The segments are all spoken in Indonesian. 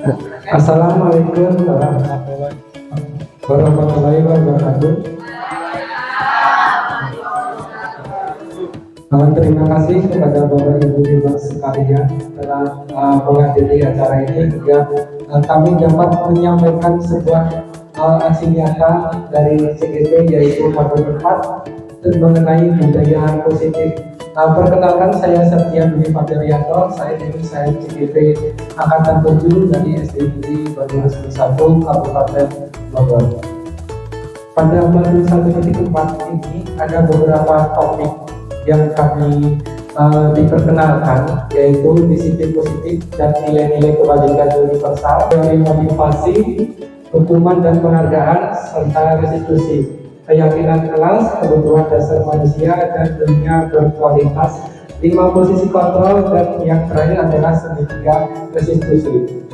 Assalamualaikum warahmatullahi wabarakatuh. Terima kasih kepada Bapak Ibu sekalian telah menghadiri acara ini hingga kami dapat menyampaikan sebuah aksi nyata dari CGP yaitu pada tempat mengenai budaya positif. Perkenalkan, saya Setia Dwi Faterianto, saya CGP Angkatan 7 dari SD Negeri Banyumas 1 Kabupaten Bogor. Pada modul 1.4 ini ada beberapa topik yang kami diperkenalkan, yaitu disiplin positif dan nilai-nilai kebajikan universal, dari motivasi, hukuman dan penghargaan, serta restitusi, keyakinan kelas, kebutuhan dasar manusia, dan dunia berkualitas, 5 posisi kontrol, dan yang terakhir adalah segitiga restitusi.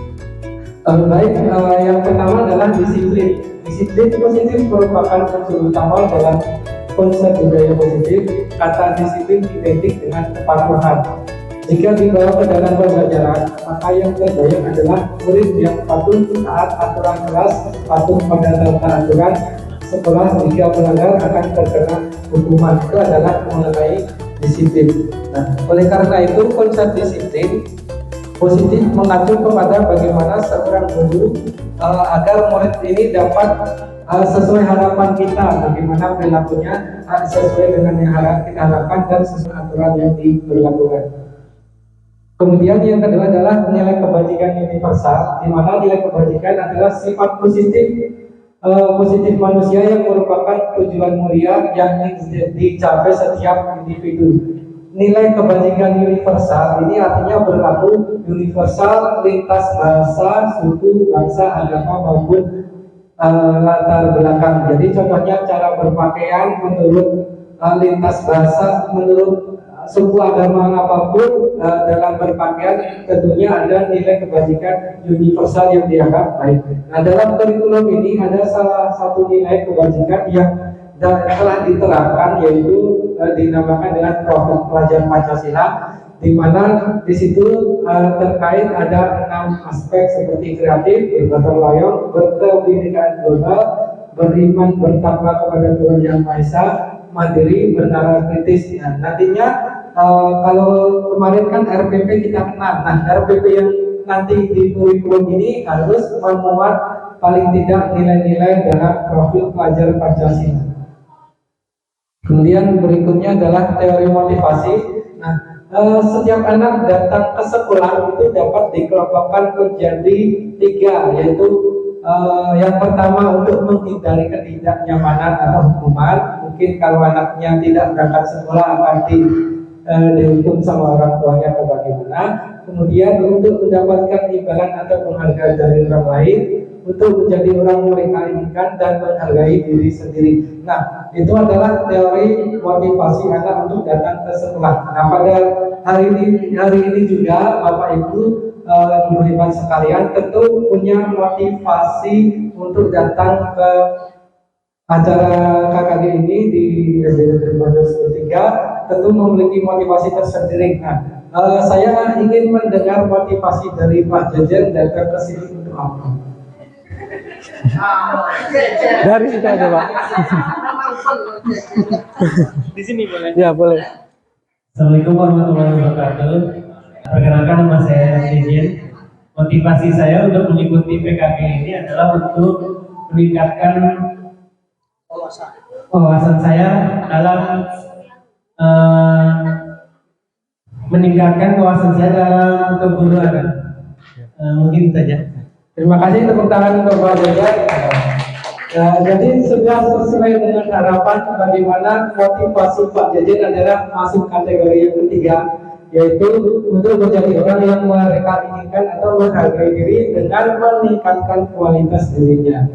Yang pertama adalah disiplin. Disiplin positif merupakan unsur utama dalam konsep budaya positif. Kata disiplin identik dengan kepatuhan. Jika dibawa ke dalam pembelajaran, maka yang terbayang adalah murid yang patuh taat aturan kelas, patuh pada tata aturan sekolah, jika melanggar akan terkena hukuman. Itu adalah mengenai disiplin. Nah, oleh karena itu konsep disiplin positif mengacu kepada bagaimana seorang guru agar murid ini dapat sesuai harapan kita, bagaimana perilakunya sesuai dengan yang kita harapkan dan sesuai aturan yang diberlakukan. Kemudian yang kedua adalah nilai kebajikan universal, di mana nilai kebajikan adalah sifat positif manusia yang merupakan tujuan mulia yang dicapai setiap individu. Nilai kebajikan universal ini artinya berlaku universal lintas bahasa, suku, bangsa, agama maupun latar belakang. Jadi contohnya cara berpakaian menurut lintas bahasa, menurut suku agama apapun dalam berpakaian tentunya ada nilai kebajikan universal yang dianggap baik. Nah, dalam kurikulum ini ada salah satu nilai kebajikan yang telah diterapkan, yaitu dinamakan dengan profil pelajar Pancasila, di mana di situ terkait ada 6 aspek seperti kreatif, bergotong royong, berkebinekaan global, beriman bertakwa kepada Tuhan Yang Maha Esa, mandiri, bernalar kritis. Nah, nantinya kalau kemarin kan RPP kita kenal. Nah, RPP yang nanti di kurikulum ini harus memuat paling tidak nilai-nilai dalam profil pelajar Pancasila. Kemudian berikutnya adalah teori motivasi. Nah, setiap anak datang ke sekolah itu dapat dikelompokkan menjadi 3, yaitu yang pertama untuk menghindari ketidaknyamanan atau hukuman. Mungkin kalau anaknya tidak berangkat sekolah akan dihukum sama orang tuanya atau bagaimana. Kemudian untuk mendapatkan imbalan atau penghargaan dari orang lain, untuk menjadi orang yang mereka inginkan dan menghargai diri sendiri. Nah, itu adalah teori motivasi anak untuk datang ke sekolah. Nah, pada hari ini juga Bapak Ibu guru hebat sekalian tentu punya motivasi untuk datang ke acara KKG ini di SD Negeri Banyumas 3, tentu memiliki motivasi tersendiri. Nah, saya ingin mendengar motivasi dari Pak Jejen datang ke sini untuk apa? Dari situ aja, Pak. Di sini boleh. Ya, boleh. Assalamualaikum warahmatullahi wabarakatuh. Perkenalkan, nama saya Jejen. Motivasi saya untuk mengikuti PKK ini adalah untuk meningkatkan wawasan saya dalam keguruan. Mungkin saja. Terima kasih, tepuk tangan untuk Pak Jejen. Jadi sudah sesuai dengan harapan bagaimana motivasi Pak Jejen adalah masuk kategori yang ketiga, yaitu untuk menjadi orang yang mereka inginkan atau menghargai diri dengan meningkatkan kualitas dirinya.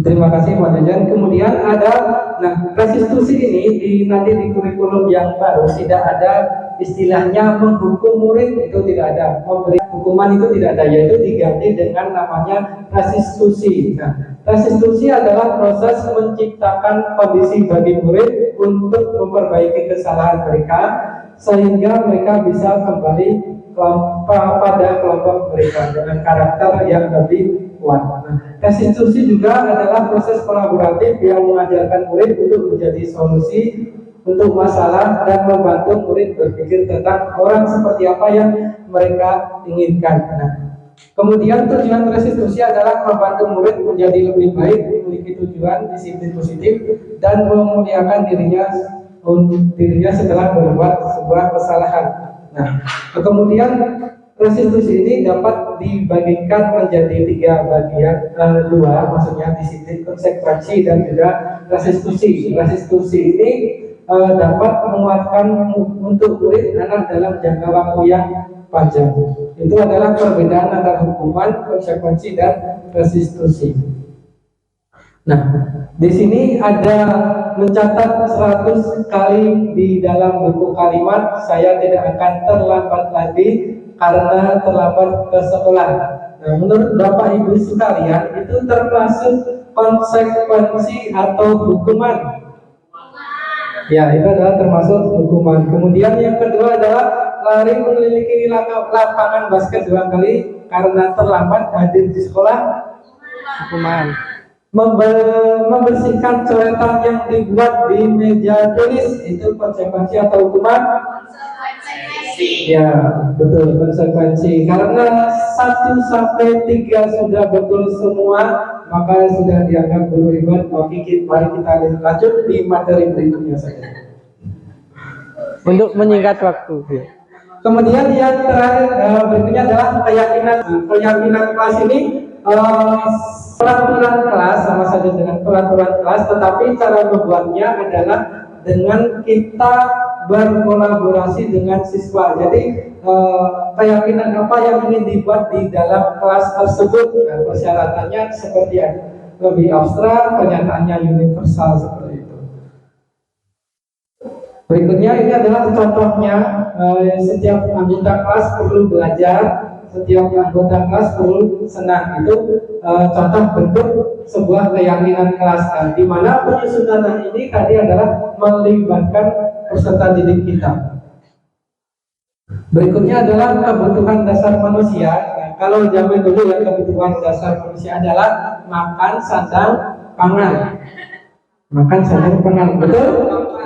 Terima kasih Pak Jejen. Kemudian ada, restitusi ini nanti di kurikulum yang baru tidak ada istilahnya menghukum murid, itu tidak ada, memberi hukuman itu tidak ada, yaitu diganti dengan namanya restitusi. Nah, restitusi adalah proses menciptakan kondisi bagi murid untuk memperbaiki kesalahan mereka sehingga mereka bisa kembali pada kelompok mereka dengan karakter yang lebih kuat. Nah, restitusi juga adalah proses kolaboratif yang mengajarkan murid untuk menjadi solusi untuk masalah dan membantu murid berpikir tentang orang seperti apa yang mereka inginkan. Nah, kemudian tujuan restitusi adalah membantu murid menjadi lebih baik, memiliki tujuan, disiplin positif, dan memuliakan dirinya setelah berbuat sebuah kesalahan. Nah, kemudian restitusi ini dapat dibagikan menjadi tiga bagian, dua, maksudnya disiplin, konsekuensi, dan juga restitusi. Restitusi ini dapat menguatkan untuk murid anak dalam jangka waktu yang panjang. Itu adalah perbedaan antara hukuman, konsekuensi, dan restitusi. Nah, di sini ada mencatat 100 kali di dalam buku kalimat, saya tidak akan terlambat lagi karena terlambat ke sekolah. Nah, menurut Bapak Ibu sekalian, itu termasuk konsekuensi atau hukuman? Ya, itu adalah termasuk hukuman. Kemudian yang kedua adalah lari mengelilingi lapangan basket 2 kali karena terlambat hadir di sekolah, Hukuman. Membersihkan coretan yang dibuat di meja tulis, itu konsekuensi atau hukuman? Ya, betul, konsekuensi. Karena 1 sampai 3 sudah betul semua, maka sudah dianggap guru hebat. Oke, mari kita lanjut di materi berikutnya saja. Untuk menyingkat waktu. Kemudian yang terakhir berikutnya adalah keyakinan kelas ini. Peraturan kelas sama saja dengan peraturan kelas, tetapi cara membuatnya adalah dengan kita berkolaborasi dengan siswa. Jadi keyakinan apa yang ingin dibuat di dalam kelas tersebut, nah, persyaratannya seperti yang lebih abstrak, kenyataannya universal seperti itu. Berikutnya ini adalah contohnya, setiap anggota kelas perlu belajar, setiap anggota kelas perlu senang. Itu contoh bentuk sebuah keyakinan kelas, di mana penyusunan ini tadi adalah melibatkan peserta didik kita. Berikutnya adalah kebutuhan dasar manusia. Nah, kalau zaman dulu ya, kebutuhan dasar manusia adalah makan, sandang, pangan. Makan, sandang, pangan, betul?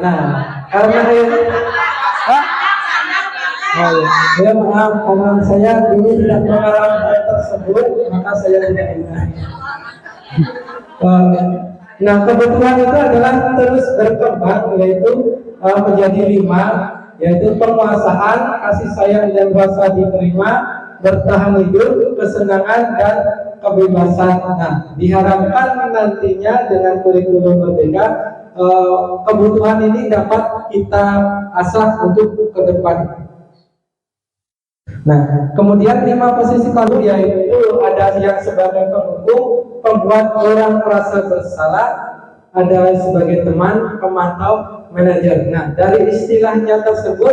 Nah, karena ya maaf, karena saya dulu tidak mengalami hal tersebut, maka saya tidak ingat. Nah, kebutuhan itu adalah terus berkembang, yaitu menjadi 5, yaitu penguasaan, kasih sayang dan rasa diterima, bertahan hidup, kesenangan, dan kebebasan. Nah, diharapkan nantinya dengan kurikulum merdeka, kebutuhan ini dapat kita asah untuk ke depan. Nah, kemudian 5 posisi kamu, yaitu ada yang sebagai penghukum, pembuat orang merasa bersalah, ada sebagai teman, pemantau, manajer. Nah, dari istilahnya tersebut,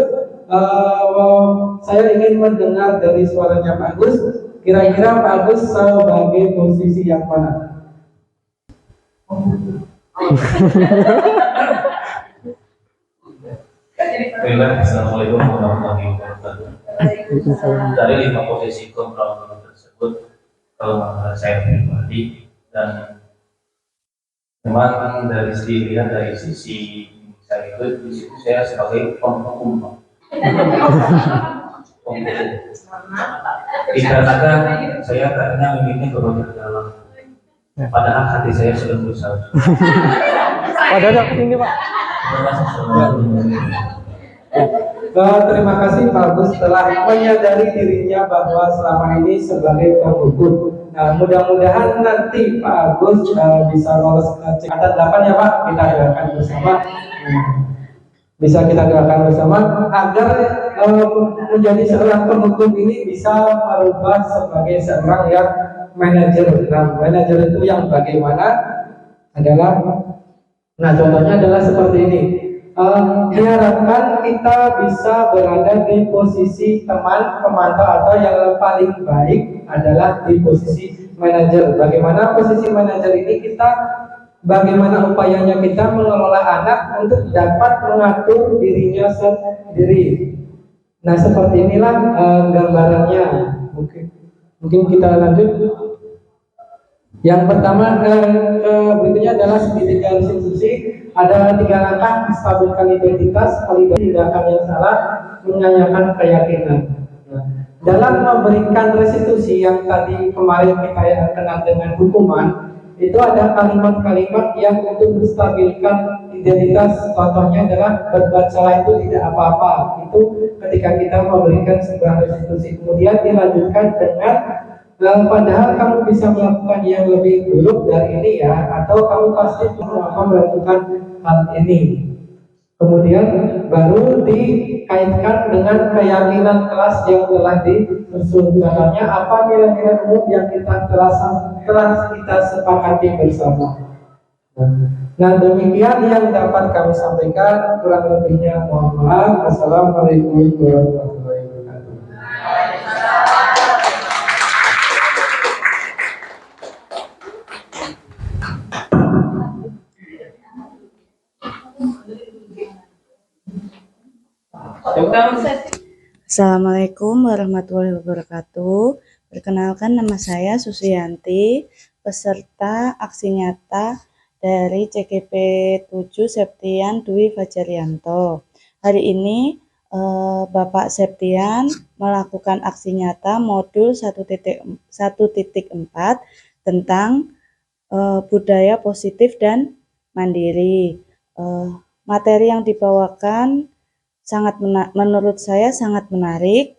saya ingin mendengar dari suaranya Pak Agus. Kira-kira Pak Agus sebagai posisi yang mana? Assalamualaikum warahmatullahi wabarakatuh. Dari 5 posisi kontrol tersebut, saya pribadi, dan memang dari sisi saya itu, di situ saya sebagai penghukum. Dikarenakan saya karena memiliki kebanyakan dalam, padahal hati saya sudah berusaha. Padahal ini Pak. Terima kasih Pak Agus telah menyadari dirinya bahwa selama ini sebagai penghukum. Nah, mudah-mudahan nanti Pak Agus bisa lolos ke angkatan 8 ya Pak. Kita doakan bersama. Bisa kita doakan bersama agar menjadi seorang penghukum ini bisa merubah sebagai seorang yang manajer. Nah, manajer itu yang bagaimana adalah, nah contohnya adalah seperti ini. Diharapkan kita bisa berada di posisi teman, pemantau, atau yang paling baik adalah di posisi manajer. Bagaimana posisi manajer ini kita bagaimana upayanya kita mengelola anak untuk dapat mengatur dirinya sendiri. Nah, seperti inilah gambarannya. Mungkin kita lanjut. Yang pertama, berikutnya adalah segitiga restitusi. Ada 3 langkah: stabilkan identitas, validasi tindakan yang salah, menanyakan keyakinan. Nah, dalam memberikan restitusi yang tadi kemarin kita yang kenal dengan hukuman, itu ada kalimat-kalimat yang untuk menstabilkan identitas. Contohnya adalah berbuat salah itu tidak apa-apa. Itu ketika kita memberikan sebuah restitusi. Kemudian dilanjutkan dengan padahal kamu bisa melakukan yang lebih buruk dari ini ya, atau kamu pasti akan melakukan hal ini. Kemudian baru dikaitkan dengan keyakinan kelas yang telah disusun. Contohnya apa nilai-nilai umum yang kita telah kita sepakati bersama. Nah, demikian yang dapat kami sampaikan. Kurang lebihnya mohon maaf. Assalamualaikum warahmatullahi wabarakatuh. Assalamualaikum warahmatullahi wabarakatuh. Perkenalkan, nama saya Susiyanti, peserta aksi nyata dari CGP 7 Septian Dwi Fajarianto. Hari ini Bapak Septian melakukan aksi nyata modul 1.4 tentang budaya positif dan mandiri. Materi yang dibawakan menurut saya sangat menarik,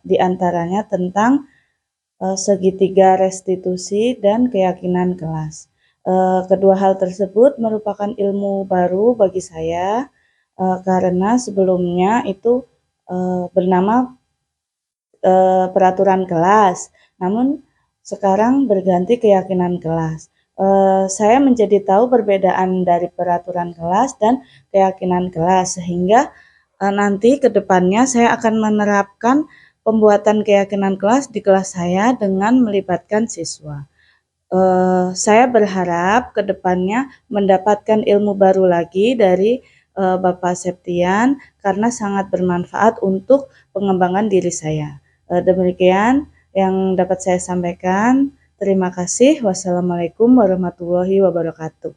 di antaranya tentang segitiga restitusi dan keyakinan kelas. Kedua hal tersebut merupakan ilmu baru bagi saya, karena sebelumnya itu bernama peraturan kelas, namun sekarang berganti keyakinan kelas. Saya menjadi tahu perbedaan dari peraturan kelas dan keyakinan kelas, sehingga nanti ke depannya saya akan menerapkan pembuatan keyakinan kelas di kelas saya dengan melibatkan siswa. Saya berharap ke depannya mendapatkan ilmu baru lagi dari Bapak Septian, karena sangat bermanfaat untuk pengembangan diri saya. Demikian yang dapat saya sampaikan. Terima kasih. Wassalamualaikum warahmatullahi wabarakatuh.